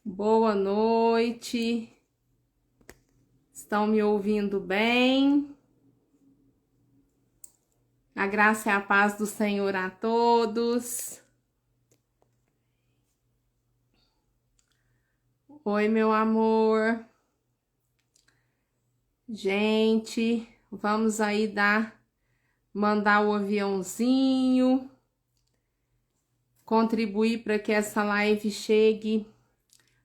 Boa noite. Estão me ouvindo bem? A graça e a paz do Senhor a todos. Oi, meu amor. Gente, vamos aí mandar o aviãozinho, contribuir para que essa live chegue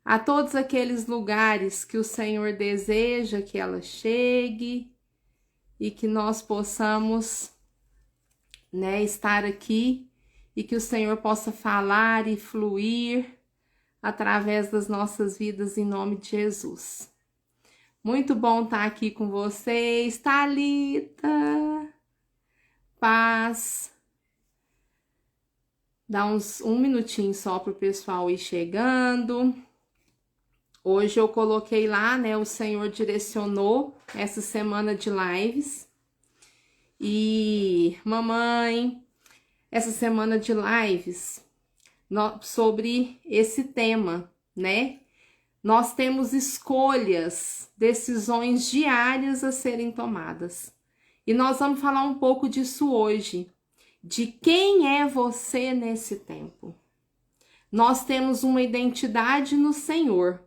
a todos aqueles lugares que o Senhor deseja que ela chegue e que nós possamos, estar aqui e que o Senhor possa falar e fluir através das nossas vidas em nome de Jesus. Muito bom estar aqui com vocês, Thalita, paz. Dá um minutinho só para o pessoal ir chegando. Hoje eu coloquei lá, o Senhor direcionou essa semana de lives. E, mamãe, essa semana de lives sobre esse tema, Nós temos escolhas, decisões diárias a serem tomadas. E nós vamos falar um pouco disso hoje, de quem é você nesse tempo. Nós temos uma identidade no Senhor.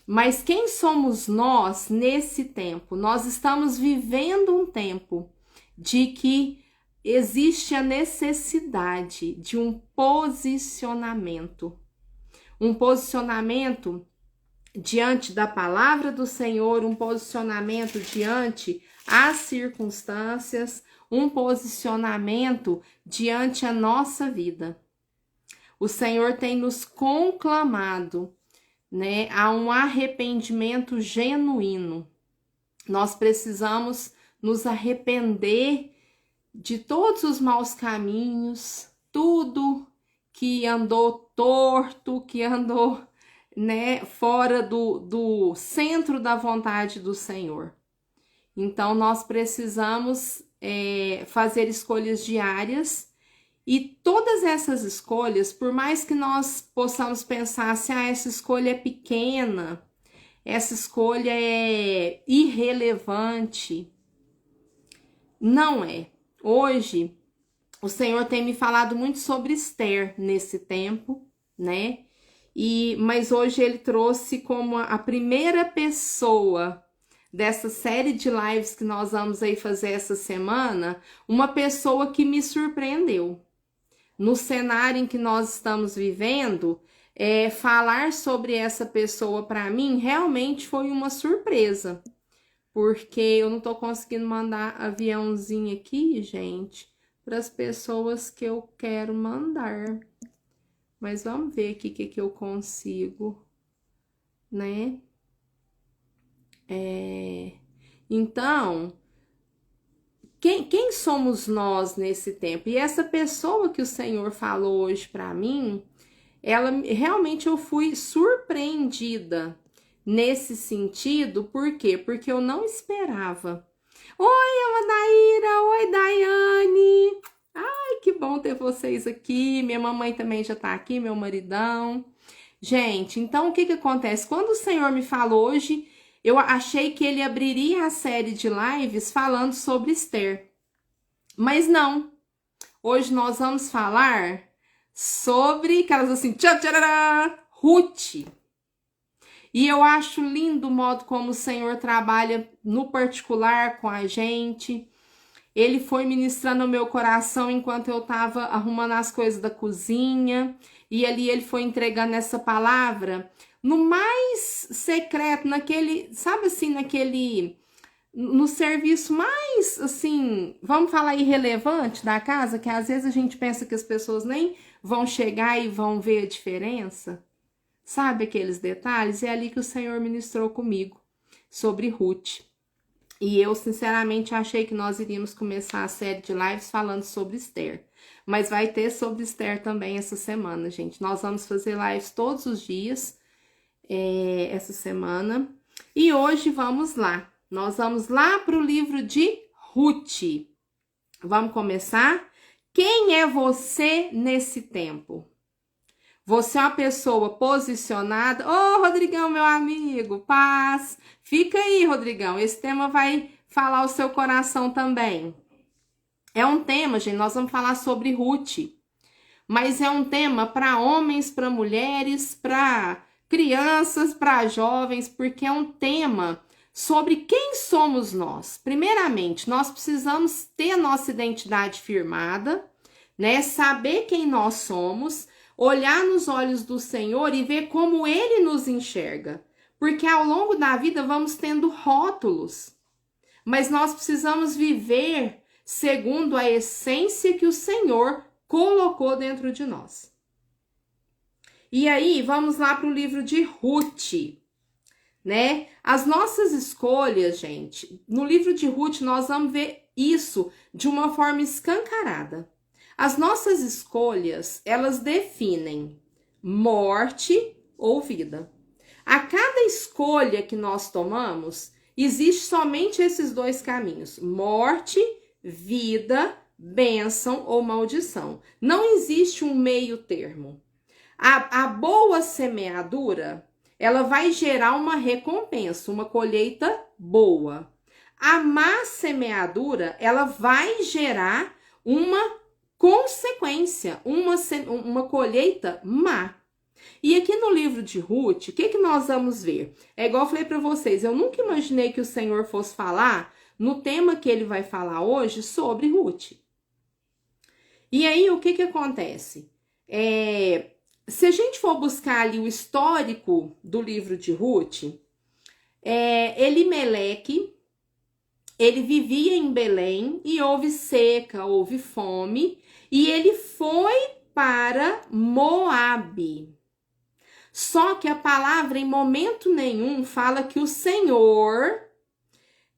Mas quem somos nós nesse tempo? Nós estamos vivendo um tempo de que existe a necessidade de um posicionamento. Um posicionamento diante da palavra do Senhor, um posicionamento diante as circunstâncias, um posicionamento diante a nossa vida. O Senhor tem nos conclamado, a um arrependimento genuíno. Nós precisamos nos arrepender de todos os maus caminhos, tudo que andou torto, que andou, fora do centro da vontade do Senhor. Então, nós precisamos fazer escolhas diárias. E todas essas escolhas, por mais que nós possamos pensar assim, essa escolha é pequena, essa escolha é irrelevante, não é. Hoje, o Senhor tem me falado muito sobre Esther nesse tempo, mas hoje ele trouxe como a primeira pessoa dessa série de lives que nós vamos aí fazer essa semana, uma pessoa que me surpreendeu. No cenário em que nós estamos vivendo, falar sobre essa pessoa para mim realmente foi uma surpresa. Porque eu não tô conseguindo mandar aviãozinho aqui, gente, para as pessoas que eu quero mandar. Mas vamos ver aqui o que eu consigo, Então, quem somos nós nesse tempo? E essa pessoa que o Senhor falou hoje para mim, realmente eu fui surpreendida nesse sentido. Por quê? Porque eu não esperava. Oi, Amadaíra! Oi, Daiane! Ai, que bom ter vocês aqui. Minha mamãe também já tá aqui, meu maridão. Gente, então o que acontece? Quando o Senhor me falou hoje, eu achei que ele abriria a série de lives falando sobre Esther. Mas não. Hoje nós vamos falar sobre aquelas assim, Ruth. E eu acho lindo o modo como o Senhor trabalha no particular com a gente. Ele foi ministrando o meu coração enquanto eu estava arrumando as coisas da cozinha. E ali ele foi entregando essa palavra no mais secreto, no serviço mais, assim, vamos falar irrelevante da casa, que às vezes a gente pensa que as pessoas nem vão chegar e vão ver a diferença. Sabe aqueles detalhes? É ali que o Senhor ministrou comigo sobre Ruth. E eu, sinceramente, achei que nós iríamos começar a série de lives falando sobre Esther. Mas vai ter sobre Esther também essa semana, gente. Nós vamos fazer lives todos os dias essa semana. E hoje vamos lá. Nós vamos lá para o livro de Ruth. Vamos começar? Quem é você nesse tempo? Você é uma pessoa posicionada? Ô, Rodrigão, meu amigo, paz. Fica aí, Rodrigão. Esse tema vai falar o seu coração também. É um tema, gente, nós vamos falar sobre Ruth. Mas é um tema para homens, para mulheres, para crianças, para jovens, porque é um tema sobre quem somos nós. Primeiramente, nós precisamos ter a nossa identidade firmada, né? Saber quem nós somos, olhar nos olhos do Senhor e ver como Ele nos enxerga. Porque ao longo da vida vamos tendo rótulos, mas nós precisamos viver segundo a essência que o Senhor colocou dentro de nós. E aí, vamos lá para o livro de Ruth, né? As nossas escolhas, gente, no livro de Ruth nós vamos ver isso de uma forma escancarada. As nossas escolhas, elas definem morte ou vida. A cada escolha que nós tomamos, existe somente esses dois caminhos: morte, vida, bênção ou maldição. Não existe um meio termo. A boa semeadura, ela vai gerar uma recompensa, uma colheita boa. A má semeadura, ela vai gerar uma consequência, uma colheita má. E aqui no livro de Ruth, o que nós vamos ver? É igual eu falei para vocês, eu nunca imaginei que o Senhor fosse falar no tema que ele vai falar hoje sobre Ruth. E aí, o que acontece? Se a gente for buscar ali o histórico do livro de Ruth, Elimeleque, ele vivia em Belém e houve seca, houve fome, e ele foi para Moabe. Só que a palavra em momento nenhum fala que o Senhor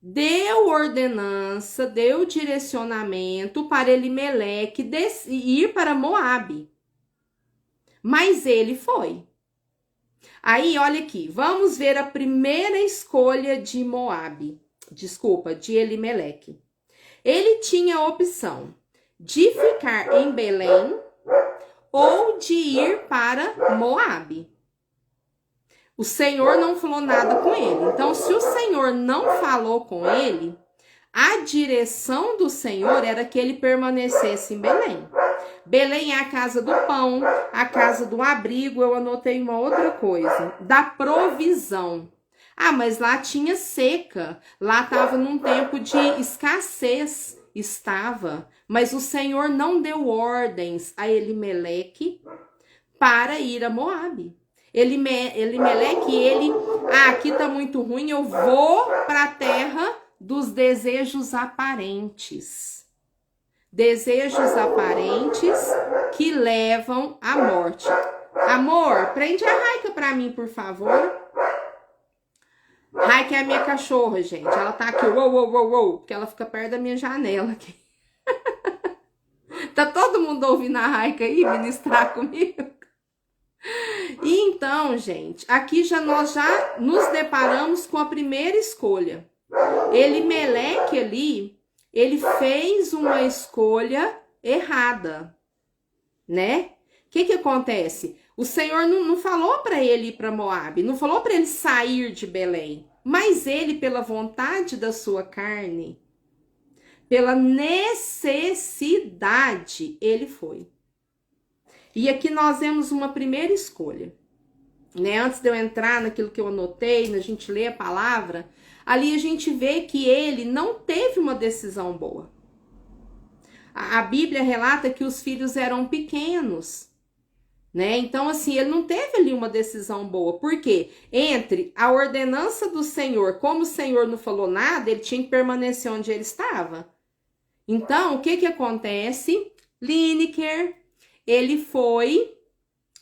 deu ordenança, deu direcionamento para Elimeleque ir para Moabe. Mas ele foi. Aí, olha aqui, vamos ver a primeira escolha de de Elimeleque. Ele tinha a opção de ficar em Belém ou de ir para Moabe. O Senhor não falou nada com ele. Então, se o Senhor não falou com ele, a direção do Senhor era que ele permanecesse em Belém. Belém é a casa do pão, a casa do abrigo. Eu anotei uma outra coisa, da provisão. Ah, mas lá tinha seca, lá estava num tempo de escassez, estava. Mas o Senhor não deu ordens a Elimeleque para ir a Moabe. Elimeleque, aqui tá muito ruim, eu vou para a terra dos desejos aparentes. Desejos aparentes que levam à morte. Amor, prende a Raika para mim, por favor. Raika é a minha cachorra, gente. Ela tá aqui, porque ela fica perto da minha janela aqui. Tá todo mundo ouvindo a Raika aí ministrar comigo? E então, gente, aqui nós já nos deparamos com a primeira escolha. Elimeleque ali, ele fez uma escolha errada, né? O que acontece? O Senhor não falou para ele ir para Moabe, não falou para ele sair de Belém, mas ele, pela vontade da sua carne, pela necessidade, ele foi. E aqui nós vemos uma primeira escolha, né? Antes de eu entrar naquilo que eu anotei, a gente lê a palavra, ali a gente vê que ele não teve uma decisão boa. A Bíblia relata que os filhos eram pequenos, né? Então, assim, ele não teve ali uma decisão boa. Por quê? Entre a ordenança do Senhor, como o Senhor não falou nada, ele tinha que permanecer onde ele estava. Então, o que acontece? Lineker, ele foi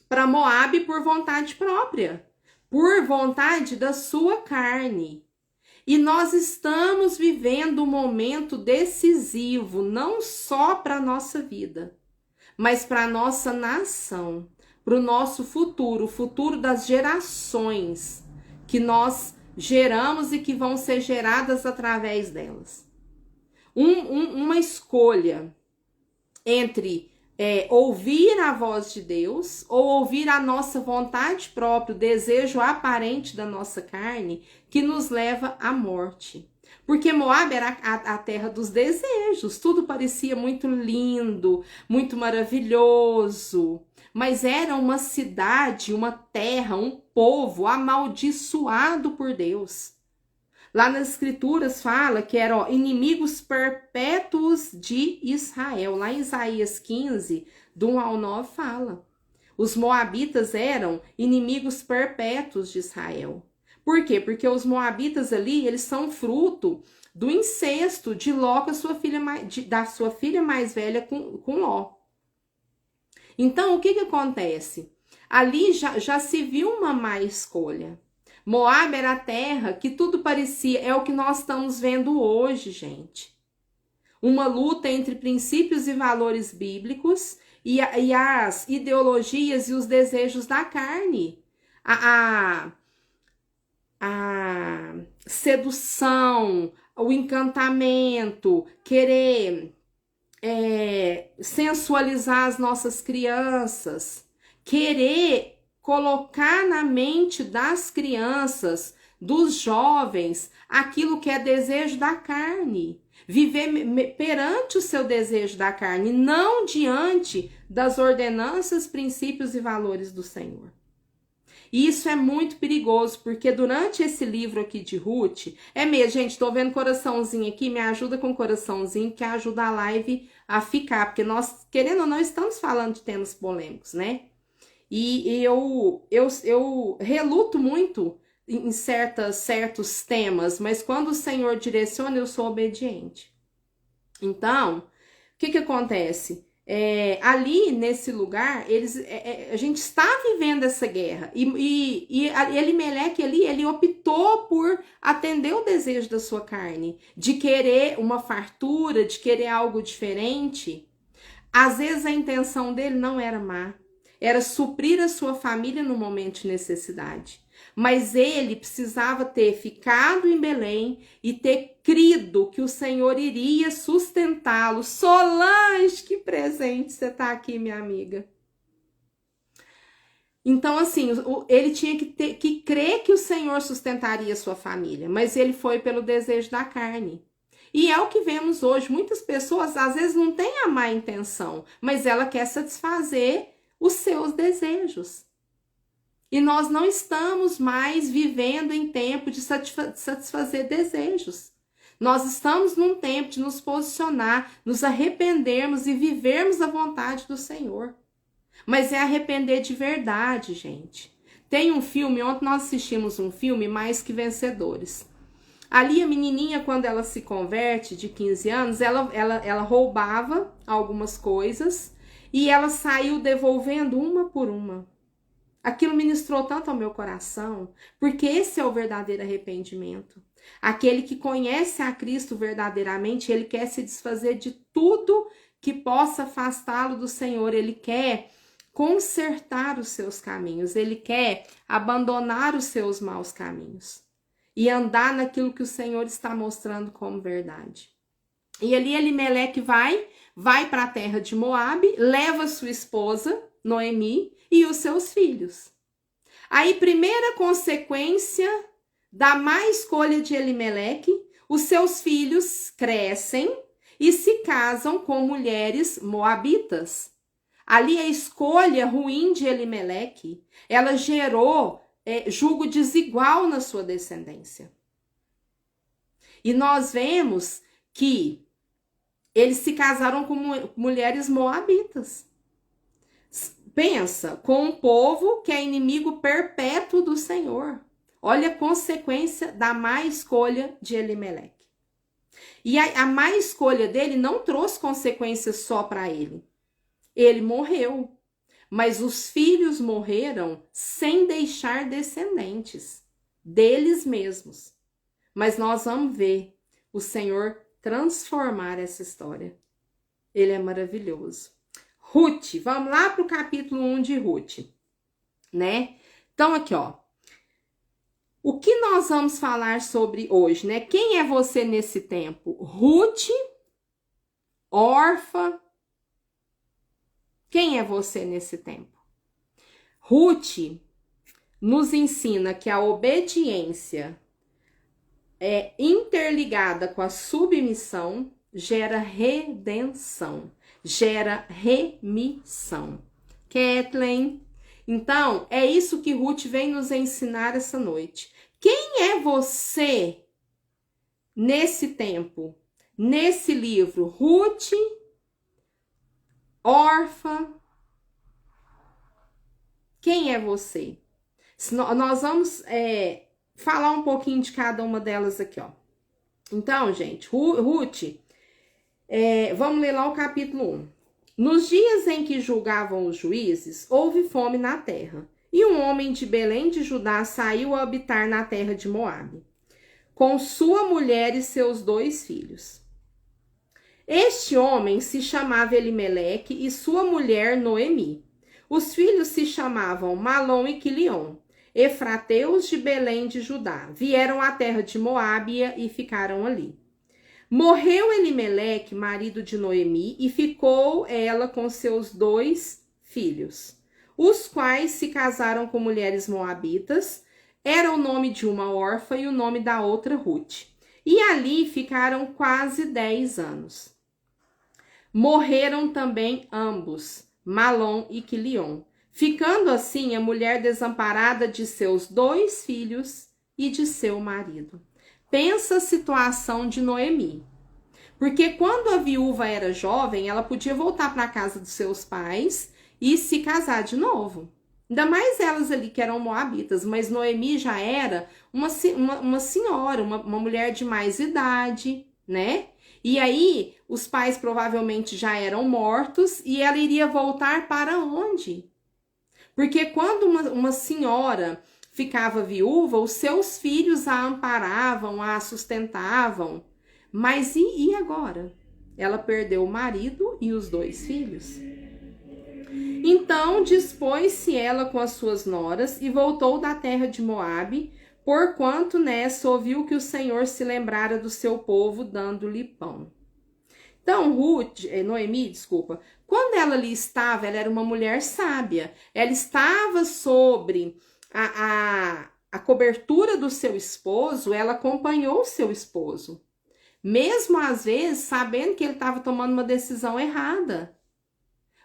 para Moabe por vontade própria, por vontade da sua carne. E nós estamos vivendo um momento decisivo, não só para a nossa vida, mas para a nossa nação, para o nosso futuro, o futuro das gerações que nós geramos e que vão ser geradas através delas. Uma escolha entre ouvir a voz de Deus ou ouvir a nossa vontade própria, o desejo aparente da nossa carne, que nos leva à morte. Porque Moab era a terra dos desejos, tudo parecia muito lindo, muito maravilhoso, mas era uma cidade, uma terra, um povo amaldiçoado por Deus. Lá nas escrituras fala que eram inimigos perpétuos de Israel. Lá em Isaías 15, do 1 ao 9 fala. Os moabitas eram inimigos perpétuos de Israel. Por quê? Porque os moabitas ali, eles são fruto do incesto de Ló com a sua filha da sua filha mais velha com Ló. Então, o que acontece? Ali já se viu uma má escolha. Moab era a terra que tudo parecia, é o que nós estamos vendo hoje, gente. Uma luta entre princípios e valores bíblicos e as ideologias e os desejos da carne. A sedução, o encantamento, querer sensualizar as nossas crianças, querer colocar na mente das crianças, dos jovens, aquilo que é desejo da carne. Viver perante o seu desejo da carne, não diante das ordenanças, princípios e valores do Senhor. E isso é muito perigoso, porque durante esse livro aqui de Ruth, mesmo, gente, tô vendo coraçãozinho aqui, me ajuda com coraçãozinho, que ajuda a live a ficar, porque nós, querendo ou não, estamos falando de temas polêmicos, né? E eu reluto muito em certos temas, mas quando o Senhor direciona, eu sou obediente. Então, o que acontece? Ali, nesse lugar, a gente está vivendo essa guerra. E Elimeleque ali, ele optou por atender o desejo da sua carne, de querer uma fartura, de querer algo diferente. Às vezes a intenção dele não era má. Era suprir a sua família no momento de necessidade. Mas ele precisava ter ficado em Belém e ter crido que o Senhor iria sustentá-lo. Solange, que presente você tá aqui, minha amiga. Então, assim, ele tinha que crer que o Senhor sustentaria a sua família, mas ele foi pelo desejo da carne. E é o que vemos hoje. Muitas pessoas, às vezes, não têm a má intenção, mas ela quer satisfazer os seus desejos. E nós não estamos mais vivendo em tempo de satisfazer desejos. Nós estamos num tempo de nos posicionar, nos arrependermos e vivermos a vontade do Senhor. Mas é arrepender de verdade, gente. Tem um filme, ontem nós assistimos um filme, Mais que Vencedores. Ali a menininha, quando ela se converte, de 15 anos, ela roubava algumas coisas e ela saiu devolvendo uma por uma. Aquilo ministrou tanto ao meu coração, porque esse é o verdadeiro arrependimento. Aquele que conhece a Cristo verdadeiramente, ele quer se desfazer de tudo que possa afastá-lo do Senhor. Ele quer consertar os seus caminhos, ele quer abandonar os seus maus caminhos e andar naquilo que o Senhor está mostrando como verdade. E ali Elimeleque vai para a terra de Moabe, leva sua esposa, Noemi, e os seus filhos. Aí, primeira consequência da má escolha de Elimeleque, os seus filhos crescem e se casam com mulheres moabitas. Ali a escolha ruim de Elimeleque, ela gerou julgo desigual na sua descendência. E nós vemos que eles se casaram com mulheres moabitas. Pensa, com um povo que é inimigo perpétuo do Senhor. Olha a consequência da má escolha de Elimeleque. E a má escolha dele não trouxe consequências só para ele. Ele morreu, mas os filhos morreram sem deixar descendentes deles mesmos. Mas nós vamos ver o Senhor transformar essa história. Ele é maravilhoso. Ruth, vamos lá para o capítulo 1 de Ruth, né? Então, aqui, ó. O que nós vamos falar sobre hoje, né? Quem é você nesse tempo? Ruth, órfã, Quem é você nesse tempo? Ruth nos ensina que a obediência é interligada com a submissão, gera redenção, gera remissão. Kathleen, então é isso que Ruth vem nos ensinar essa noite. Quem é você nesse tempo, nesse livro? Ruth, órfã. Quem é você? Nós vamos falar um pouquinho de cada uma delas aqui, ó. Então, gente, Ruth, vamos ler lá o capítulo 1. Nos dias em que julgavam os juízes, houve fome na terra, e um homem de Belém de Judá saiu a habitar na terra de Moabe, com sua mulher e seus 2 filhos. Este homem se chamava Elimeleque e sua mulher Noemi. Os filhos se chamavam Malom e Quilion, efrateus de Belém de Judá. Vieram à terra de Moábia e ficaram ali. Morreu Elimeleque, marido de Noemi, e ficou ela com seus 2 filhos, os quais se casaram com mulheres moabitas. Era o nome de uma órfã e o nome da outra Ruth. E ali ficaram quase 10 anos. Morreram também ambos, Malom e Quilion, ficando assim a mulher desamparada de seus 2 filhos e de seu marido. Pensa a situação de Noemi. Porque quando a viúva era jovem, ela podia voltar para a casa dos seus pais e se casar de novo. Ainda mais elas ali que eram moabitas, mas Noemi já era uma senhora, uma mulher de mais idade, né? E aí, os pais provavelmente já eram mortos e ela iria voltar para onde? Porque quando uma senhora ficava viúva, os seus filhos a amparavam, a sustentavam. Mas e agora? Ela perdeu o marido e os 2 filhos. Então dispôs-se ela com as suas noras e voltou da terra de Moabe, porquanto nessa ouviu que o Senhor se lembrara do seu povo, dando-lhe pão. Então, Noemi, quando ela ali estava, ela era uma mulher sábia. Ela estava sobre a cobertura do seu esposo, ela acompanhou o seu esposo. Mesmo às vezes sabendo que ele estava tomando uma decisão errada.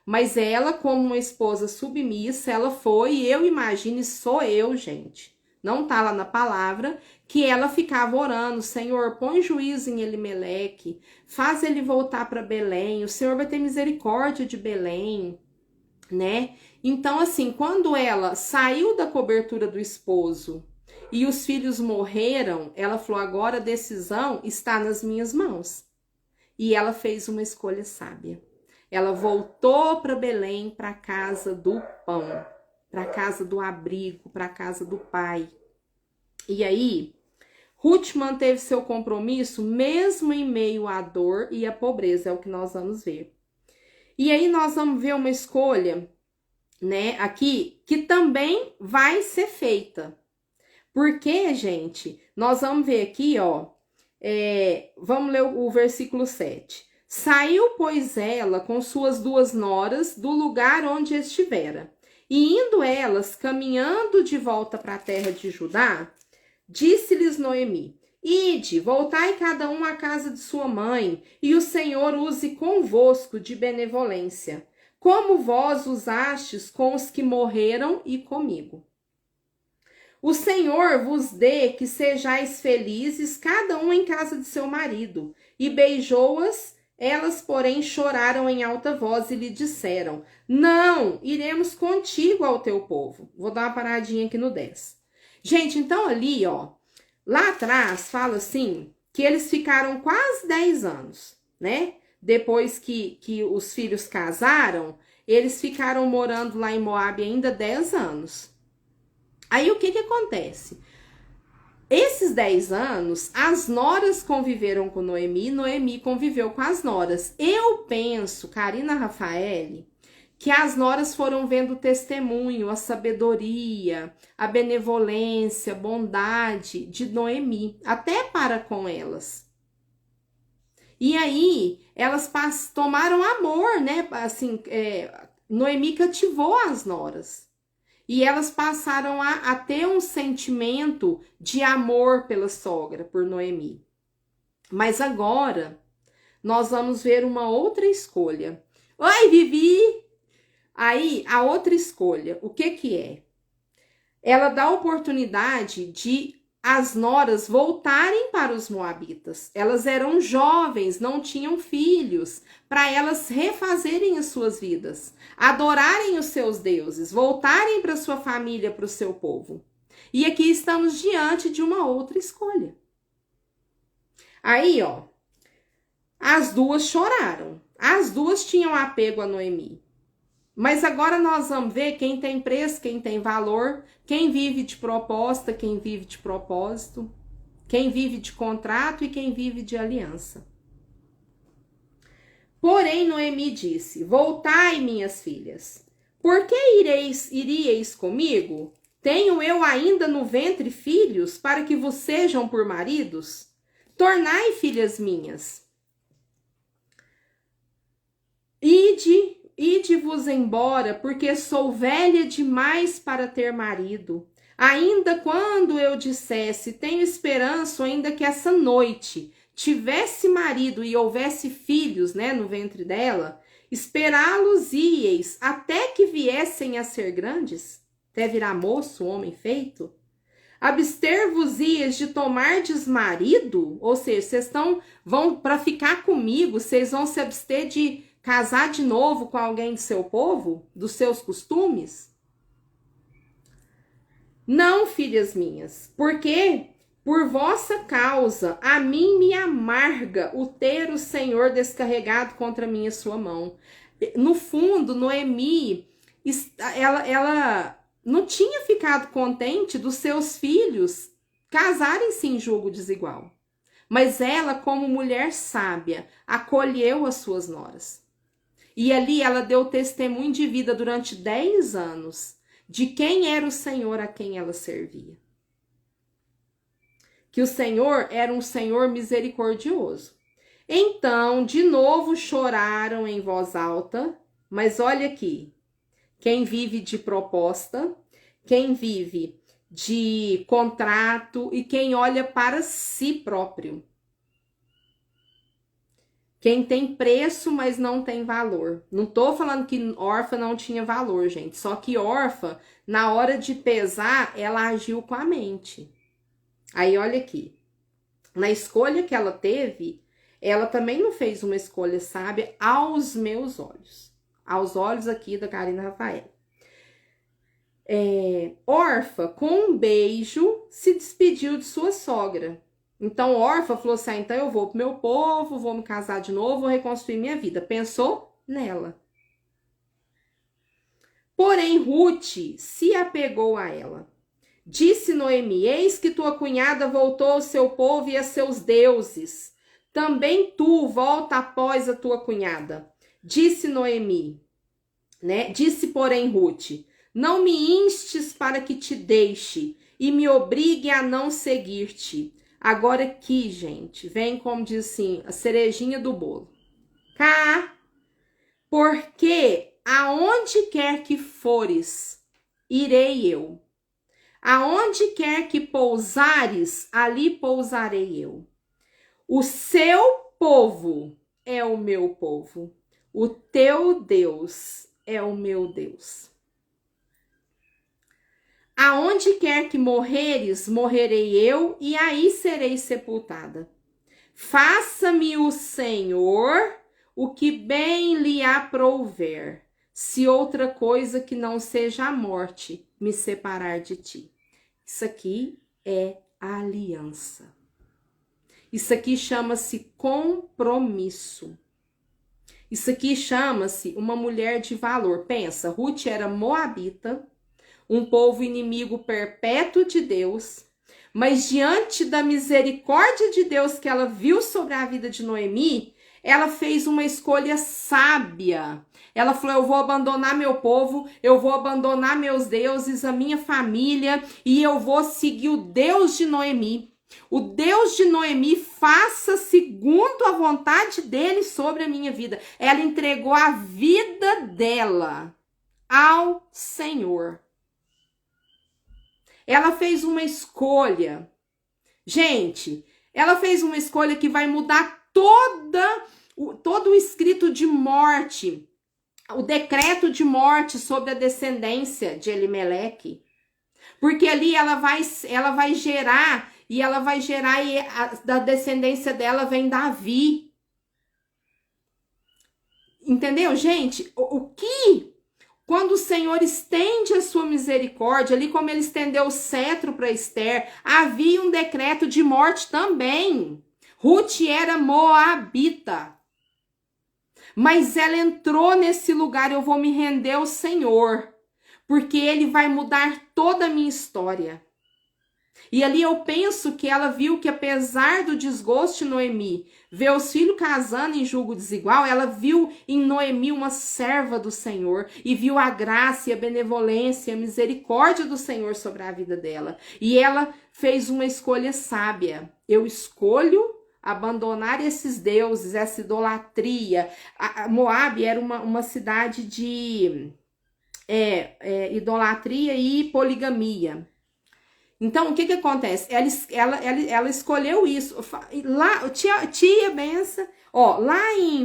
Mas ela, como uma esposa submissa, ela foi, e eu imagino, sou eu, gente. Não tá lá na palavra, que ela ficava orando: Senhor, põe juízo em Elimeleque, faz ele voltar para Belém, o Senhor vai ter misericórdia de Belém, né? Então, assim, quando ela saiu da cobertura do esposo e os filhos morreram, ela falou: agora a decisão está nas minhas mãos. E ela fez uma escolha sábia. Ela voltou para Belém, para a casa do pão, para a casa do abrigo, para a casa do pai. E aí, Ruth manteve seu compromisso mesmo em meio à dor e à pobreza, é o que nós vamos ver. E aí nós vamos ver uma escolha, né, aqui, que também vai ser feita. Porque, gente, nós vamos ver aqui, ó, vamos ler o versículo 7. Saiu, pois, ela com suas 2 noras do lugar onde estivera, e indo elas caminhando de volta para a terra de Judá, disse-lhes Noemi: ide, voltai cada um à casa de sua mãe, e o Senhor use convosco de benevolência, como vós usastes com os que morreram e comigo. O Senhor vos dê que sejais felizes, cada um em casa de seu marido. E beijou-as. Elas, porém, choraram em alta voz e lhe disseram: não, iremos contigo ao teu povo. Vou dar uma paradinha aqui no 10. Gente, então ali, ó, lá atrás fala assim, que eles ficaram quase 10 anos, né? Depois que os filhos casaram, eles ficaram morando lá em Moabe ainda 10 anos. Aí o que acontece? Esses 10 anos, as noras conviveram com Noemi, Noemi conviveu com as noras. Eu penso, Karina Rafael, que as noras foram vendo o testemunho, a sabedoria, a benevolência, a bondade de Noemi, até para com elas. E aí, elas tomaram amor, né? Assim, Noemi cativou as noras. E elas passaram a ter um sentimento de amor pela sogra, por Noemi. Mas agora, nós vamos ver uma outra escolha. Oi, Vivi! Aí, a outra escolha, o que que é? Ela dá a oportunidade de as noras voltarem para os moabitas. Elas eram jovens, não tinham filhos, para elas refazerem as suas vidas, adorarem os seus deuses, voltarem para sua família, para o seu povo. E aqui estamos diante de uma outra escolha. Aí, ó, as duas choraram. As duas tinham apego a Noemi. Mas agora nós vamos ver quem tem preço, quem tem valor, quem vive de proposta, quem vive de propósito, quem vive de contrato e quem vive de aliança. Porém, Noemi disse: voltai, minhas filhas, por que iríeis comigo? Tenho eu ainda no ventre filhos para que vos sejam por maridos? Tornai, filhas minhas. Ide-vos embora, porque sou velha demais para ter marido. Ainda quando eu dissesse, tenho esperança, ainda que essa noite tivesse marido e houvesse filhos, né, no ventre dela, esperá-los-ieis até que viessem a ser grandes, até virar moço, homem feito. Abster-vos-ias de tomardes marido, ou seja, vocês vão para ficar comigo, vocês vão se abster de casar de novo com alguém do seu povo, dos seus costumes? Não, filhas minhas, porque por vossa causa a mim me amarga o ter o Senhor descarregado contra mim a sua mão. No fundo, Noemi, ela não tinha ficado contente dos seus filhos casarem-se em julgo desigual. Mas ela, como mulher sábia, acolheu as suas noras. E ali ela deu testemunho de vida durante 10 anos de quem era o Senhor a quem ela servia. Que o Senhor era um Senhor misericordioso. Então, de novo choraram em voz alta, mas olha aqui, quem vive de proposta, quem vive de contrato e quem olha para si próprio. Quem tem preço, mas não tem valor. Não tô falando que órfã não tinha valor, gente. Só que órfã, na hora de pesar, ela agiu com a mente. Aí, olha aqui. Na escolha que ela teve, ela também não fez uma escolha sábia aos meus olhos. Aos olhos aqui da Karina Rafael. Orfa, com um beijo, se despediu de sua sogra. Então, Orfa falou assim, então eu vou pro meu povo, vou me casar de novo, vou reconstruir minha vida. Pensou nela. Porém, Ruth se apegou a ela. Disse Noemi, eis que tua cunhada voltou ao seu povo e a seus deuses. Também tu volta após a tua cunhada. Disse Noemi, né? Disse, porém, Ruth, não me instes para que te deixe e me obrigue a não seguir-te. Agora aqui, gente, vem como diz assim, a cerejinha do bolo. Cá, porque aonde quer que fores, irei eu. Aonde quer que pousares, ali pousarei eu. O seu povo é o meu povo. O teu Deus é o meu Deus. Aonde quer que morreres, morrerei eu, e aí serei sepultada. Faça-me o Senhor o que bem lhe aprouver, se outra coisa que não seja a morte me separar de ti. Isso aqui é aliança. Isso aqui chama-se compromisso. Isso aqui chama-se uma mulher de valor. Pensa, Ruth era moabita, um povo inimigo perpétuo de Deus, mas diante da misericórdia de Deus que ela viu sobre a vida de Noemi, ela fez uma escolha sábia. Ela falou, eu vou abandonar meu povo, eu vou abandonar meus deuses, a minha família, e eu vou seguir o Deus de Noemi. O Deus de Noemi faça segundo a vontade dele sobre a minha vida. Ela entregou a vida dela ao Senhor. Ela fez uma escolha. Gente, ela fez uma escolha que vai mudar todo o escrito de morte, o decreto de morte sobre a descendência de Elimeleque. Porque ali ela vai gerar, e da descendência dela vem Davi. Entendeu, gente? Quando o Senhor estende a sua misericórdia, ali como ele estendeu o cetro para Esther, havia um decreto de morte também. Ruth era moabita. Mas ela entrou nesse lugar, eu vou me render ao Senhor, porque ele vai mudar toda a minha história. E ali eu penso que ela viu que apesar do desgosto de Noemi, ver os filhos casando em julgo desigual, ela viu em Noemi uma serva do Senhor e viu a graça e a benevolência e a misericórdia do Senhor sobre a vida dela. E ela fez uma escolha sábia. Eu escolho abandonar esses deuses, essa idolatria. Moabe era uma cidade de idolatria e poligamia. Então, o que acontece? Ela escolheu isso. Lá, tia benção. Ó,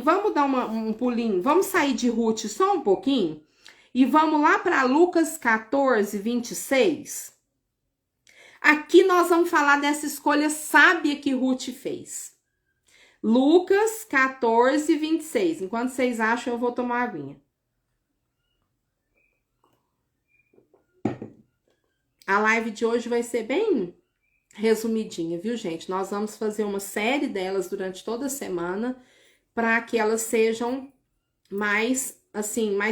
vamos dar um pulinho. Vamos sair de Ruth só um pouquinho. E vamos lá para Lucas 14, 26. Aqui nós vamos falar dessa escolha sábia que Ruth fez. Lucas 14, 26. Enquanto vocês acham, eu vou tomar uma aguinha. A live de hoje vai ser bem resumidinha, viu, gente? Nós vamos fazer uma série delas durante toda a semana para que elas sejam mais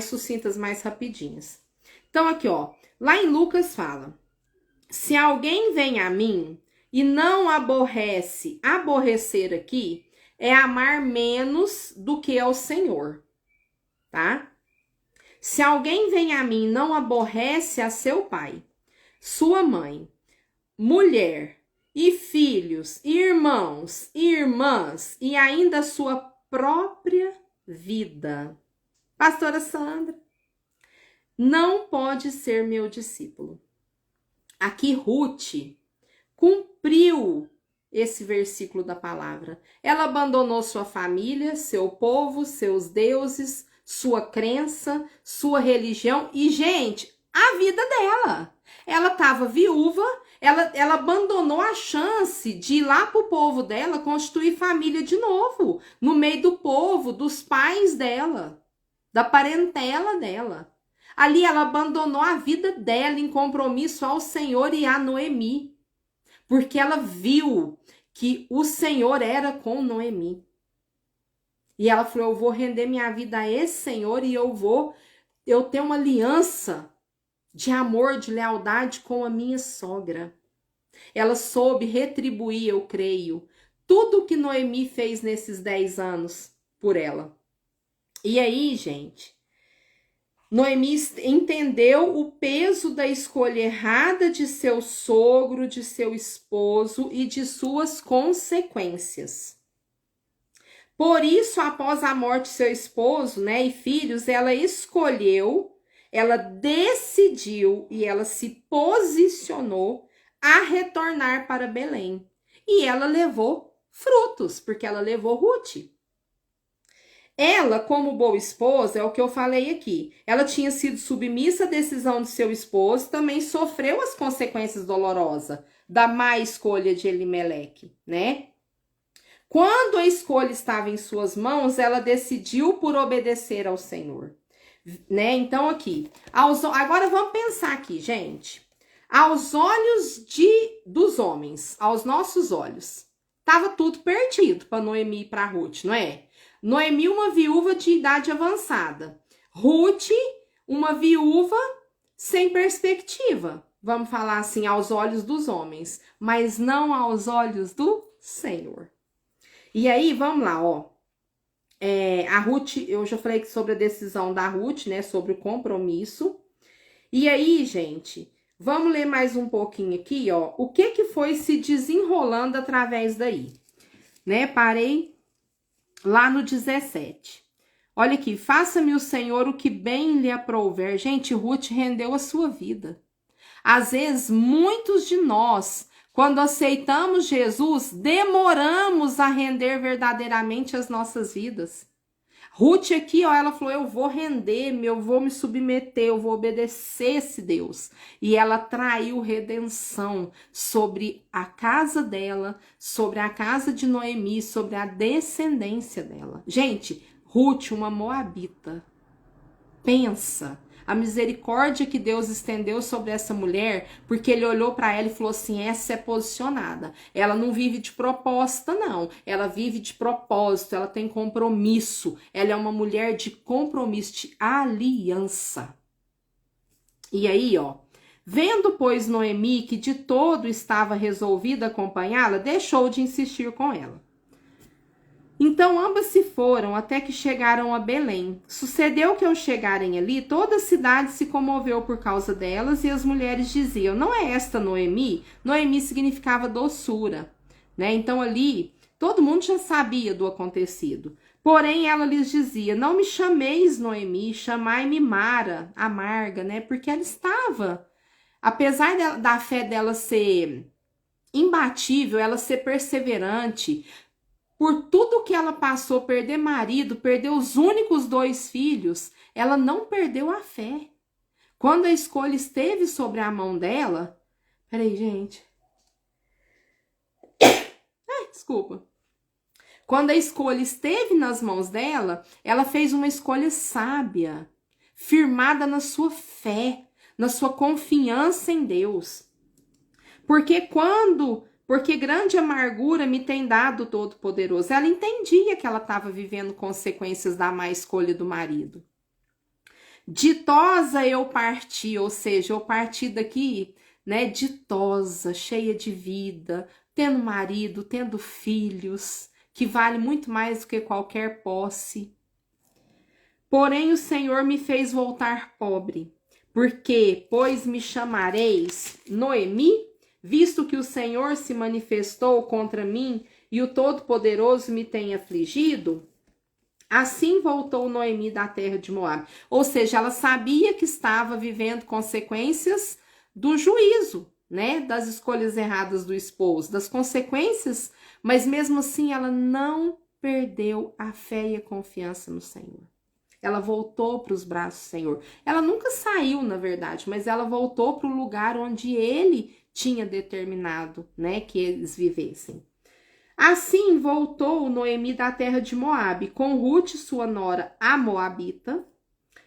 sucintas, mais rapidinhas. Então, aqui, ó, lá em Lucas fala: se alguém vem a mim e não aborrecer aqui, é amar menos do que ao Senhor, tá? Se alguém vem a mim e não aborrece a seu pai, sua mãe, mulher e filhos, irmãos e irmãs e ainda sua própria vida. Pastora Sandra, não pode ser meu discípulo. Aqui Ruth cumpriu esse versículo da palavra. Ela abandonou sua família, seu povo, seus deuses, sua crença, sua religião e, gente, a vida dela. Ela estava viúva, ela abandonou a chance de ir lá para o povo dela, constituir família de novo, no meio do povo, dos pais dela, da parentela dela. Ali ela abandonou a vida dela em compromisso ao Senhor e a Noemi, porque ela viu que o Senhor era com Noemi. E ela falou: eu vou render minha vida a esse Senhor e eu tenho uma aliança de amor, de lealdade com a minha sogra. Ela soube retribuir, eu creio, tudo que Noemi fez nesses 10 anos por ela. E aí, gente, Noemi entendeu o peso da escolha errada de seu sogro, de seu esposo e de suas consequências. Por isso, após a morte de seu esposo, né, e filhos, ela escolheu, ela decidiu e ela se posicionou a retornar para Belém. E ela levou frutos, porque ela levou Ruth. Ela, como boa esposa, é o que eu falei aqui, ela tinha sido submissa à decisão de seu esposo, também sofreu as consequências dolorosas da má escolha de Elimeleque, né? Quando a escolha estava em suas mãos, ela decidiu por obedecer ao Senhor, né? Então aqui, agora vamos pensar aqui, gente. Aos olhos dos homens, aos nossos olhos, estava tudo perdido para Noemi e para Ruth, não é? Noemi, uma viúva de idade avançada. Ruth, uma viúva sem perspectiva. Vamos falar assim, aos olhos dos homens, mas não aos olhos do Senhor. E aí, vamos lá, ó. A Ruth, eu já falei sobre a decisão da Ruth, né? Sobre o compromisso. E aí, gente, vamos ler mais um pouquinho aqui, ó. O que foi se desenrolando através daí, né? Parei lá no 17. Olha aqui, faça-me o Senhor o que bem lhe aprouver. Gente, Ruth rendeu a sua vida. Às vezes, muitos de nós, quando aceitamos Jesus, demoramos a render verdadeiramente as nossas vidas. Ruth aqui, ó, ela falou, eu vou render-me, eu vou me submeter, eu vou obedecer esse Deus. E ela traiu redenção sobre a casa dela, sobre a casa de Noemi, sobre a descendência dela. Gente, Ruth, uma moabita, pensa a misericórdia que Deus estendeu sobre essa mulher, porque ele olhou para ela e falou assim, essa é posicionada, ela não vive de proposta não, ela vive de propósito, ela tem compromisso, ela é uma mulher de compromisso, de aliança. E aí, ó, vendo, pois, Noemi que de todo estava resolvida a acompanhá-la, deixou de insistir com ela. Então ambas se foram até que chegaram a Belém. Sucedeu que ao chegarem ali, toda a cidade se comoveu por causa delas e as mulheres diziam, não é esta Noemi? Noemi significava doçura, né? Então ali, todo mundo já sabia do acontecido. Porém, ela lhes dizia, não me chameis Noemi, chamai-me Mara, amarga, né? Porque ela estava, apesar da fé dela ser imbatível, ela ser perseverante, por tudo que ela passou, perder marido, perder os únicos 2 filhos, ela não perdeu a fé. Quando a escolha esteve sobre a mão dela... Peraí, gente. Ai, desculpa. Quando a escolha esteve nas mãos dela, ela fez uma escolha sábia, firmada na sua fé, na sua confiança em Deus. Porque grande amargura me tem dado o Todo-Poderoso. Ela entendia que ela estava vivendo consequências da má escolha do marido. Ditosa eu parti, ou seja, eu parti daqui, né, ditosa, cheia de vida, tendo marido, tendo filhos, que vale muito mais do que qualquer posse. Porém o Senhor me fez voltar pobre, porque, pois me chamareis Noemi, visto que o Senhor se manifestou contra mim e o Todo-Poderoso me tem afligido, assim voltou Noemi da terra de Moabe. Ou seja, ela sabia que estava vivendo consequências do juízo, né? Das escolhas erradas do esposo, das consequências, mas mesmo assim ela não perdeu a fé e a confiança no Senhor. Ela voltou para os braços do Senhor. Ela nunca saiu, na verdade, mas ela voltou para o lugar onde ele tinha determinado, né, que eles vivessem. Assim voltou Noemi da terra de Moabe, com Ruth, sua nora, a moabita,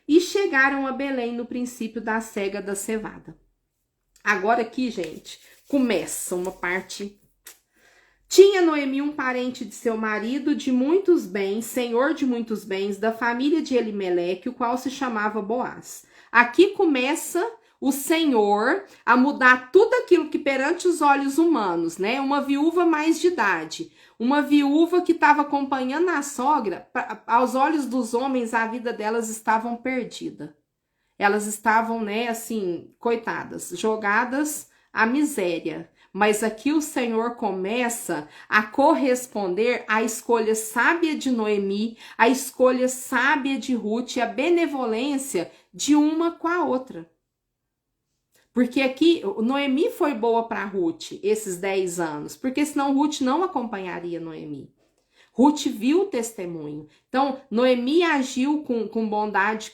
e chegaram a Belém no princípio da cega da cevada. Agora aqui, gente, começa uma parte. Tinha Noemi um parente de seu marido de muitos bens, senhor de muitos bens, da família de Elimeleque, o qual se chamava Boaz. Aqui começa o Senhor a mudar tudo aquilo que perante os olhos humanos, né? Uma viúva mais de idade, uma viúva que estava acompanhando a sogra, aos olhos dos homens a vida delas estavam perdida. Elas estavam, né, assim, coitadas, jogadas à miséria. Mas aqui o Senhor começa a corresponder à escolha sábia de Noemi, à escolha sábia de Ruth e a benevolência de uma com a outra. Porque aqui, Noemi foi boa para Ruth esses 10 anos, porque senão Ruth não acompanharia Noemi. Ruth viu o testemunho. Então, Noemi agiu com bondade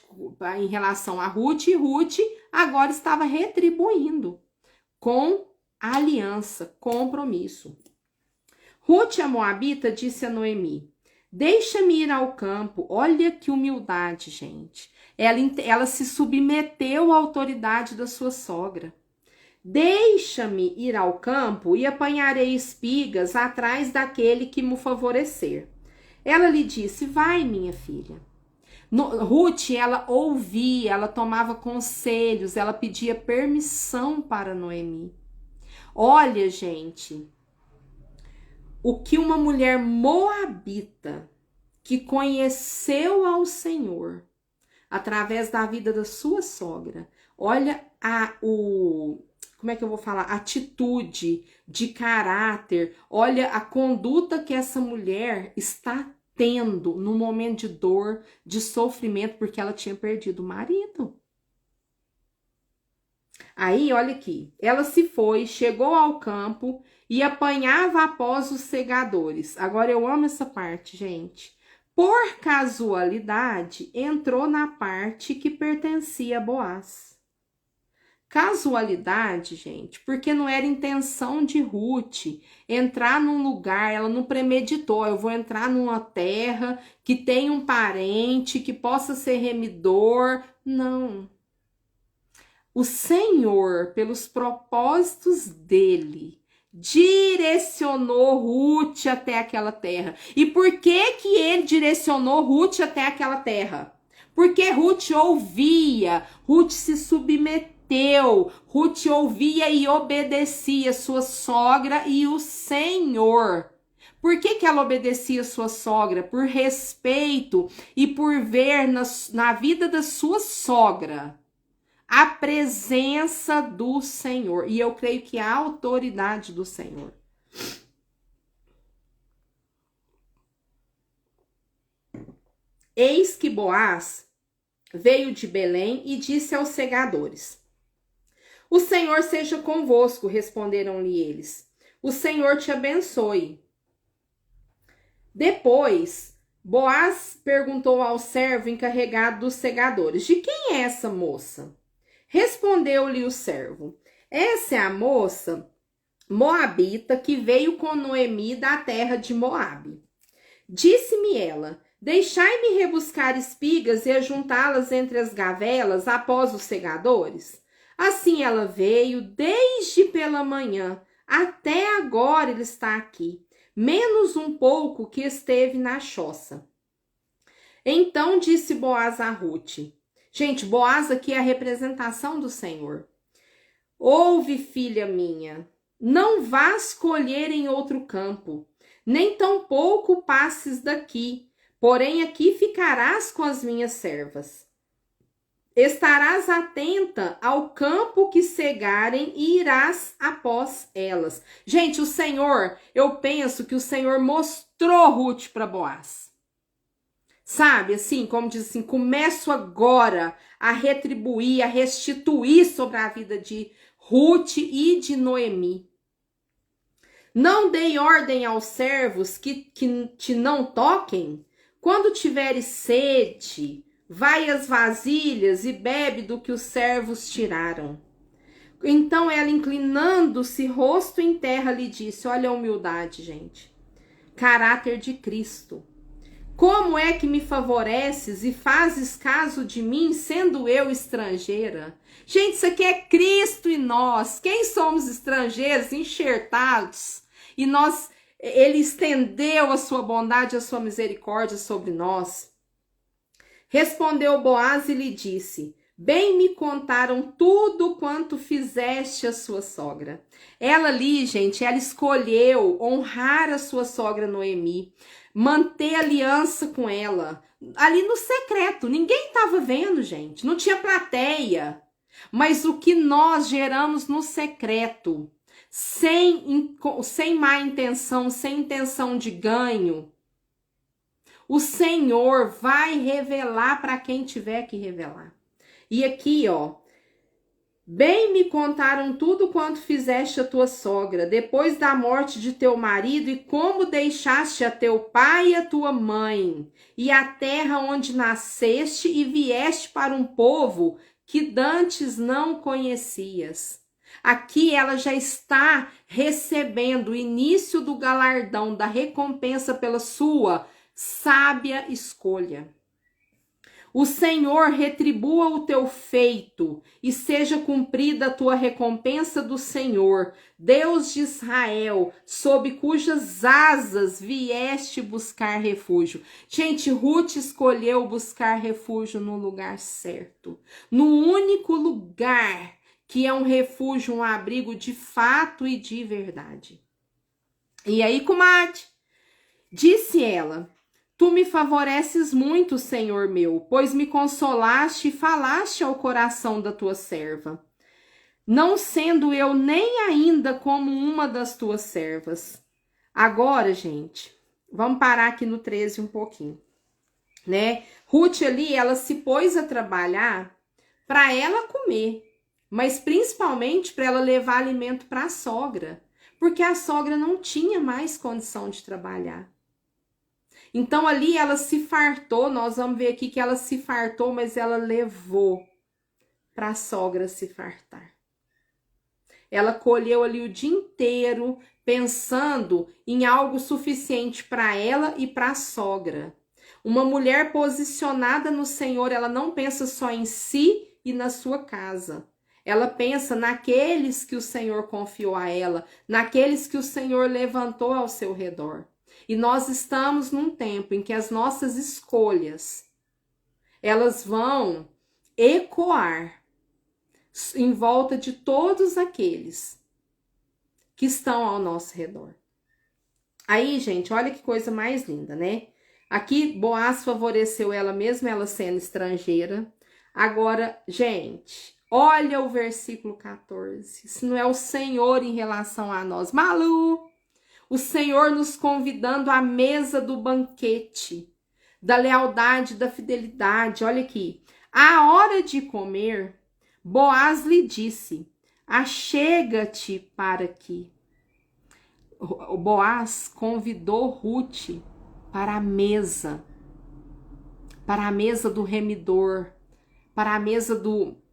em relação a Ruth, e Ruth agora estava retribuindo com aliança, compromisso. Ruth, a moabita, disse a Noemi, deixa-me ir ao campo. Olha que humildade, gente. Ela se submeteu à autoridade da sua sogra. Deixa-me ir ao campo e apanharei espigas atrás daquele que me favorecer. Ela lhe disse, vai, minha filha. Ruth, ela ouvia, ela tomava conselhos, ela pedia permissão para Noemi. Olha, gente, o que uma mulher moabita que conheceu ao Senhor através da vida da sua sogra, olha como é que eu vou falar? Atitude, de caráter, olha a conduta que essa mulher está batendo no momento de dor, de sofrimento, porque ela tinha perdido o marido. Aí, olha aqui, ela se foi, chegou ao campo e apanhava após os segadores. Agora eu amo essa parte, gente. Por casualidade, entrou na parte que pertencia a Boaz. Casualidade, gente, porque não era intenção de Ruth entrar num lugar, ela não premeditou, eu vou entrar numa terra que tem um parente, que possa ser remidor. Não. O Senhor, pelos propósitos dele, direcionou Ruth até aquela terra. E por que que ele direcionou Ruth até aquela terra? Porque Ruth ouvia, Ruth se submeteu, Ruth ouvia e obedecia sua sogra e o Senhor. Por que que ela obedecia sua sogra? Por respeito e por ver na vida da sua sogra a presença do Senhor. E eu creio que a autoridade do Senhor. Eis que Boaz veio de Belém e disse aos segadores: O Senhor seja convosco, responderam-lhe eles. O Senhor te abençoe. Depois, Boaz perguntou ao servo encarregado dos segadores: De quem é essa moça? Respondeu-lhe o servo: Essa é a moça moabita que veio com Noemi da terra de Moabe. Disse-me ela: Deixai-me rebuscar espigas e ajuntá-las entre as gavelas após os segadores. Assim ela veio desde pela manhã, até agora ele está aqui, menos um pouco que esteve na choça. Então disse Boaz a Ruth. Gente, Boaz aqui é a representação do Senhor. Ouve, filha minha, não vás colher em outro campo, nem tampouco passes daqui, porém aqui ficarás com as minhas servas. Estarás atenta ao campo que cegarem e irás após elas. Gente, o Senhor, eu penso que o Senhor mostrou Ruth para Boaz. Sabe, assim, como diz assim, começo agora a retribuir, a restituir sobre a vida de Ruth e de Noemi. Não dei ordem aos servos que te não toquem? Quando tiveres sede, vai às vasilhas e bebe do que os servos tiraram. Então ela, inclinando-se, rosto em terra, lhe disse, olha a humildade, gente, caráter de Cristo. Como é que me favoreces e fazes caso de mim, sendo eu estrangeira? Gente, isso aqui é Cristo e nós. Quem somos estrangeiros, enxertados? E ele estendeu a sua bondade, a sua misericórdia sobre nós. Respondeu Boaz e lhe disse, bem me contaram tudo quanto fizeste a sua sogra. Ela ali, gente, ela escolheu honrar a sua sogra Noemi, manter aliança com ela, ali no secreto, ninguém estava vendo, gente, não tinha plateia, mas o que nós geramos no secreto, sem má intenção, sem intenção de ganho, o Senhor vai revelar para quem tiver que revelar. E aqui, ó, bem me contaram tudo quanto fizeste a tua sogra, depois da morte de teu marido, e como deixaste a teu pai e a tua mãe, e a terra onde nasceste, e vieste para um povo que dantes não conhecias. Aqui ela já está recebendo o início do galardão, da recompensa pela sua sábia escolha. O Senhor retribua o teu feito e seja cumprida a tua recompensa do Senhor, Deus de Israel, sob cujas asas vieste buscar refúgio. Gente, Ruth escolheu buscar refúgio no lugar certo, no único lugar que é um refúgio, um abrigo de fato e de verdade. E aí, comadre, disse ela, tu me favoreces muito, Senhor meu, pois me consolaste e falaste ao coração da tua serva, não sendo eu nem ainda como uma das tuas servas. Agora, gente, Vamos parar aqui no 13 um pouquinho, né? Ruth ali, ela se pôs a trabalhar para ela comer, mas principalmente para ela levar alimento para a sogra, porque a sogra não tinha mais condição de trabalhar. Então ali ela se fartou, nós vamos ver aqui que ela se fartou, mas ela levou para a sogra se fartar. Ela colheu ali o dia inteiro pensando em algo suficiente para ela e para a sogra. Uma mulher posicionada no Senhor, ela não pensa só em si e na sua casa. Ela pensa naqueles que o Senhor confiou a ela, naqueles que o Senhor levantou ao seu redor. E nós estamos num tempo em que as nossas escolhas, elas vão ecoar em volta de todos aqueles que estão ao nosso redor. Aí, gente, olha que coisa mais linda, né? Aqui, Boaz favoreceu ela mesmo, ela sendo estrangeira. Agora, gente, olha o versículo 14. Isso não é o Senhor em relação a nós. Malu! O Senhor nos convidando à mesa do banquete, da lealdade, da fidelidade. Olha aqui. À hora de comer, Boaz lhe disse: achega-te para aqui. O Boaz convidou Ruth para a mesa do remidor, para a mesa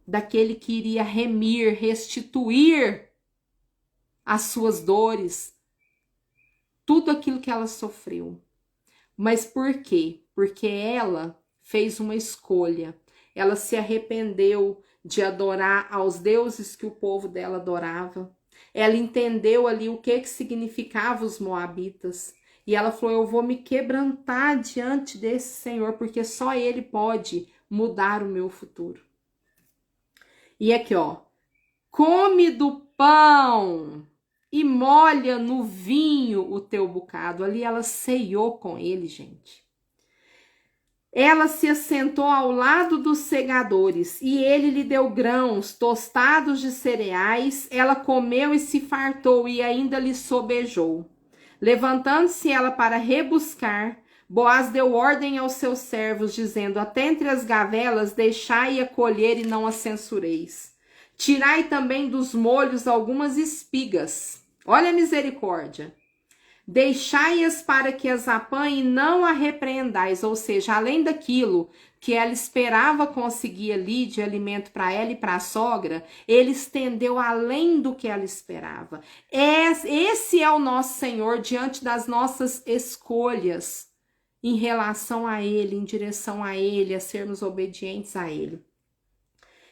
daquele que iria remir, restituir as suas dores, tudo aquilo que ela sofreu. Mas por quê? Porque ela fez uma escolha. Ela se arrependeu de adorar aos deuses que o povo dela adorava. Ela entendeu ali o que significava os moabitas. E ela falou: eu vou me quebrantar diante desse Senhor, porque só Ele pode mudar o meu futuro. E aqui, ó. Come do pão e molha no vinho o teu bocado. Ali ela ceiou com ele, gente. Ela se assentou ao lado dos segadores e ele lhe deu grãos tostados de cereais. Ela comeu e se fartou e ainda lhe sobejou. Levantando-se ela para rebuscar, Boaz deu ordem aos seus servos, dizendo: até entre as gavelas deixai-a colher e não a censureis. Tirai também dos molhos algumas espigas. Olha a misericórdia. Deixai-as para que as apanhe e não a repreendais. Ou seja, além daquilo que ela esperava conseguir ali de alimento para ela e para a sogra, ele estendeu além do que ela esperava. Esse é o nosso Senhor diante das nossas escolhas em relação a ele, em direção a ele, a sermos obedientes a ele.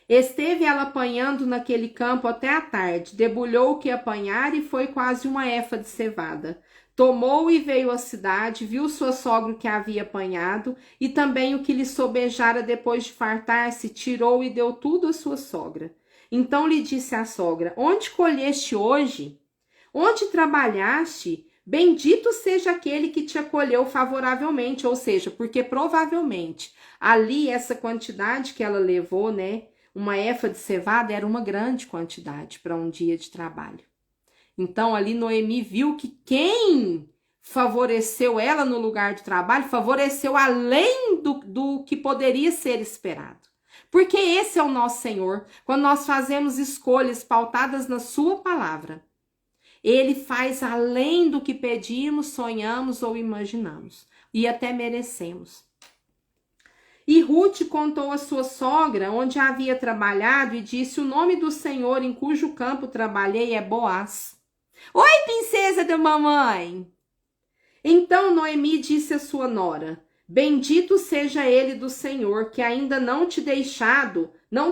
Esteve ela apanhando naquele campo até a tarde, debulhou o que apanhar e foi quase uma efa de cevada. Tomou e veio à cidade, viu sua sogra o que havia apanhado e também o que lhe sobejara depois de fartar-se, tirou e deu tudo à sua sogra. Então lhe disse a sogra: onde colheste hoje? Onde trabalhaste? Bendito seja aquele que te acolheu favoravelmente, ou seja, porque provavelmente ali essa quantidade que ela levou, né? Uma efa de cevada era uma grande quantidade para um dia de trabalho. Então, ali Noemi viu que quem favoreceu ela no lugar de trabalho, favoreceu além do que poderia ser esperado. Porque esse é o nosso Senhor. Quando nós fazemos escolhas pautadas na sua palavra, Ele faz além do que pedimos, sonhamos ou imaginamos. E até merecemos. E Ruth contou à sua sogra onde havia trabalhado e disse: o nome do Senhor em cujo campo trabalhei é Boaz. Oi, princesa da mamãe! Então Noemi disse à sua nora: bendito seja ele do Senhor, que ainda não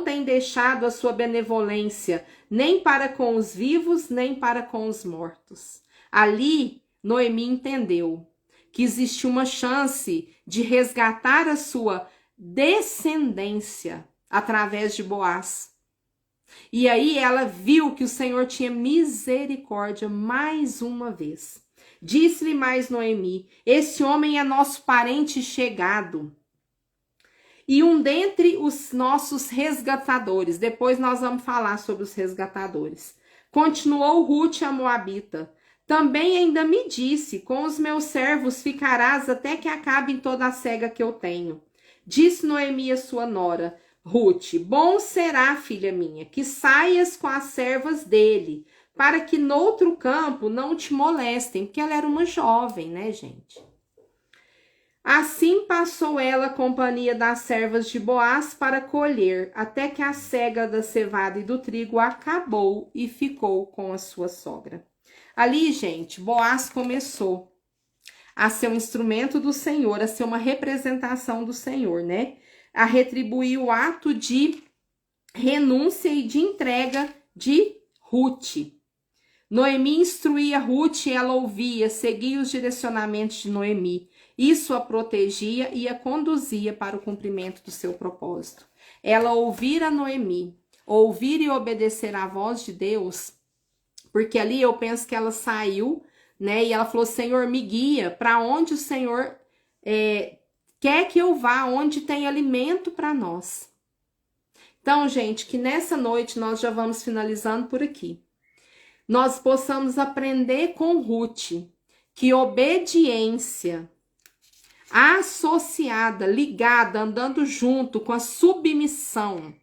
tem deixado a sua benevolência, nem para com os vivos, nem para com os mortos. Ali, Noemi entendeu que existia uma chance de resgatar a sua descendência através de Boaz. E aí ela viu que o Senhor tinha misericórdia mais uma vez. Disse-lhe mais Noemi: esse homem é nosso parente chegado e um dentre os nossos resgatadores. Depois nós vamos falar sobre os resgatadores. Continuou Ruth a Moabita: Também ainda me disse, com os meus servos ficarás até que acabe toda a cega que eu tenho. Disse Noemi a sua nora, Ruth, bom será, filha minha, que saias com as servas dele, para que noutro campo não te molestem, porque ela era uma jovem, né, gente? Assim passou ela a companhia das servas de Boaz para colher, até que a cega da cevada e do trigo acabou e ficou com a sua sogra. Ali, gente, Boaz começou a ser um instrumento do Senhor, a ser uma representação do Senhor, né? A retribuir o ato de renúncia e de entrega de Ruth. Noemi instruía Ruth e ela ouvia, seguia os direcionamentos de Noemi. Isso a protegia e a conduzia para o cumprimento do seu propósito. Ela ouvir a Noemi, ouvir e obedecer à voz de Deus, porque ali eu penso que ela saiu, né? E ela falou, Senhor, me guia para onde o Senhor quer que eu vá, onde tem alimento para nós. Então, gente, que nessa noite nós já vamos finalizando por aqui. Nós possamos aprender com Ruth que obediência associada, ligada, andando junto com a submissão,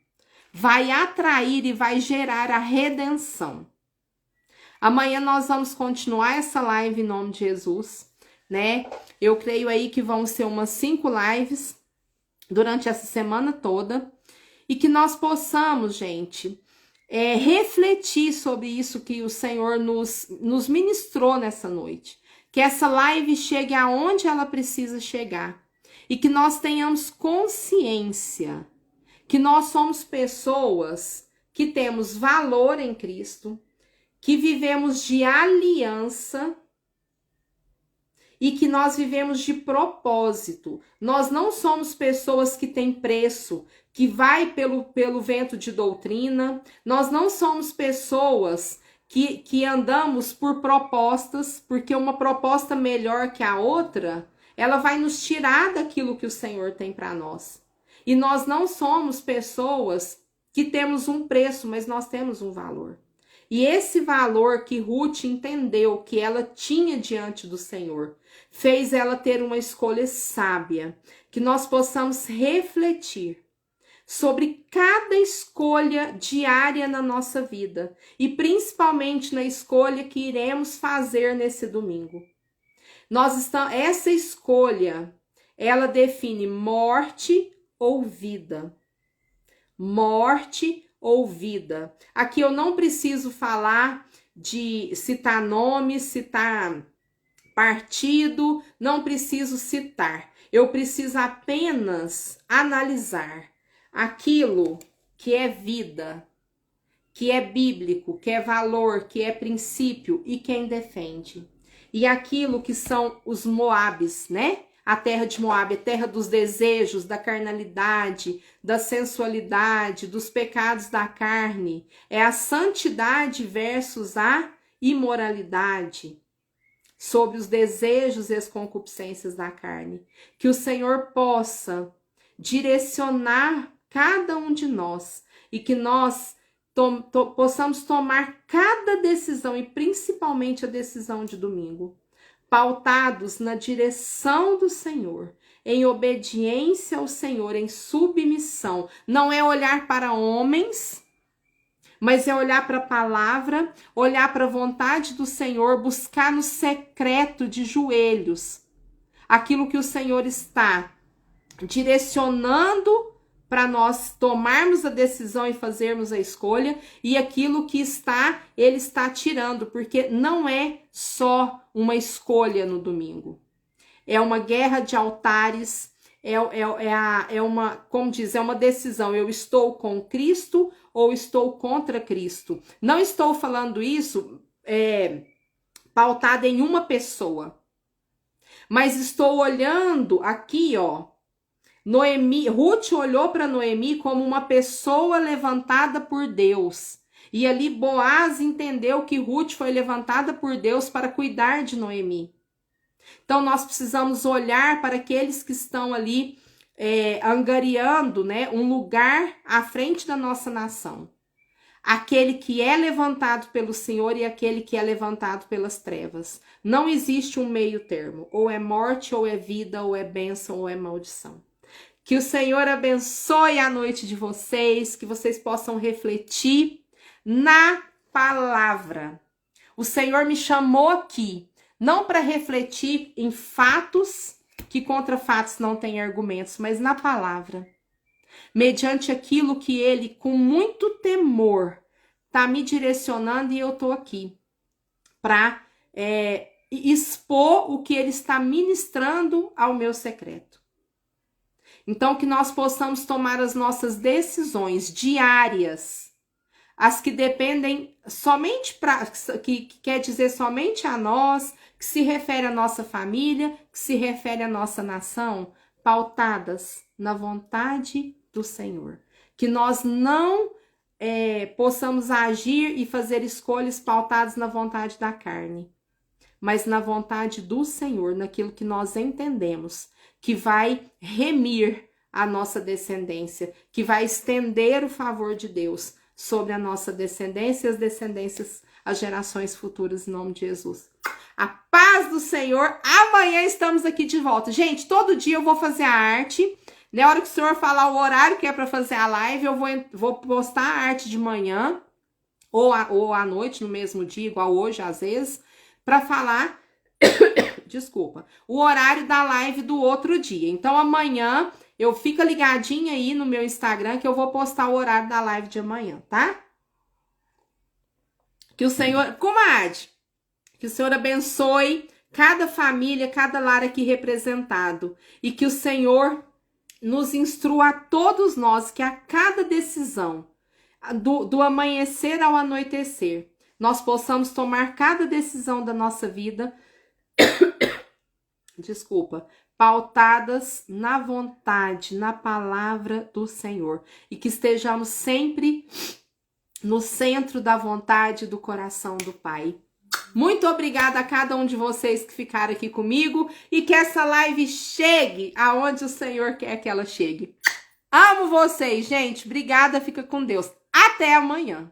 vai atrair e vai gerar a redenção. Amanhã nós vamos continuar essa live em nome de Jesus, né? Eu creio aí que vão ser umas 5 lives durante essa semana toda e que nós possamos, gente, refletir sobre isso que o Senhor nos ministrou nessa noite. Que essa live chegue aonde ela precisa chegar. E que nós tenhamos consciência que nós somos pessoas que temos valor em Cristo, que vivemos de aliança e que nós vivemos de propósito. Nós não somos pessoas que têm preço, que vai pelo vento de doutrina. Nós não somos pessoas que andamos por propostas, porque uma proposta melhor que a outra, ela vai nos tirar daquilo que o Senhor tem para nós. E nós não somos pessoas que temos um preço, mas nós temos um valor. E esse valor que Ruth entendeu que ela tinha diante do Senhor, fez ela ter uma escolha sábia, que nós possamos refletir sobre cada escolha diária na nossa vida e principalmente na escolha que iremos fazer nesse domingo. Essa escolha, ela define morte ou vida. Morte ou vida. Aqui eu não preciso falar de citar nome, citar partido, não preciso citar. Eu preciso apenas analisar aquilo que é vida, que é bíblico, que é valor, que é princípio e quem defende. E aquilo que são os Moabes, né? A terra de Moabe, a terra dos desejos, da carnalidade, da sensualidade, dos pecados da carne. É a santidade versus a imoralidade, sobre os desejos e as concupiscências da carne. Que o Senhor possa direcionar cada um de nós e que nós possamos tomar cada decisão e principalmente a decisão de domingo, pautados na direção do Senhor, em obediência ao Senhor, em submissão. Não é olhar para homens, mas é olhar para a palavra, olhar para a vontade do Senhor, buscar no secreto de joelhos aquilo que o Senhor está direcionando para nós tomarmos a decisão e fazermos a escolha, e aquilo que ele está tirando, porque não é só uma escolha no domingo. É uma guerra de altares, como diz, é uma decisão. Eu estou com Cristo ou estou contra Cristo. Não estou falando isso pautada em uma pessoa, mas estou olhando aqui, ó. Ruth olhou para Noemi como uma pessoa levantada por Deus. E ali Boaz entendeu que Ruth foi levantada por Deus para cuidar de Noemi. Então nós precisamos olhar para aqueles que estão ali angariando, né, um lugar à frente da nossa nação. aquele que é levantado pelo Senhor e aquele que é levantado pelas trevas. Não existe um meio termo. Ou é morte, ou é vida, ou é bênção, ou é maldição. Que o Senhor abençoe a noite de vocês, que vocês possam refletir na palavra. O Senhor me chamou aqui, não para refletir em fatos, que contra fatos não tem argumentos, mas na palavra. Mediante aquilo que Ele, com muito temor, está me direcionando e eu estou aqui para expor o que Ele está ministrando ao meu secreto. Então, que nós possamos tomar as nossas decisões diárias, as que dependem somente que quer dizer somente a nós, que se refere à nossa família, que se refere à nossa nação, pautadas na vontade do Senhor. Que nós não possamos agir e fazer escolhas pautadas na vontade da carne, mas na vontade do Senhor, naquilo que nós entendemos, que vai remir a nossa descendência, que vai estender o favor de Deus sobre a nossa descendência e as descendências, as gerações futuras, em nome de Jesus. A paz do Senhor. Amanhã estamos aqui de volta. Gente, todo dia eu vou fazer a arte. Na hora que o Senhor falar o horário que é para fazer a live, eu vou postar a arte de manhã ou à noite, no mesmo dia, igual hoje, às vezes, para falar, desculpa, o horário da live do outro dia. Então, amanhã, eu fico ligadinha aí no meu Instagram que eu vou postar o horário da live de amanhã, tá? Que o Senhor, comadre, que o Senhor abençoe cada família, cada lar aqui representado. E que o Senhor nos instrua a todos nós que a cada decisão, do amanhecer ao anoitecer, nós possamos tomar cada decisão da nossa vida, pautadas na vontade, na palavra do Senhor. E que estejamos sempre no centro da vontade do coração do Pai. Muito obrigada a cada um de vocês que ficaram aqui comigo e que essa live chegue aonde o Senhor quer que ela chegue. Amo vocês, gente. Obrigada, fica com Deus. Até amanhã.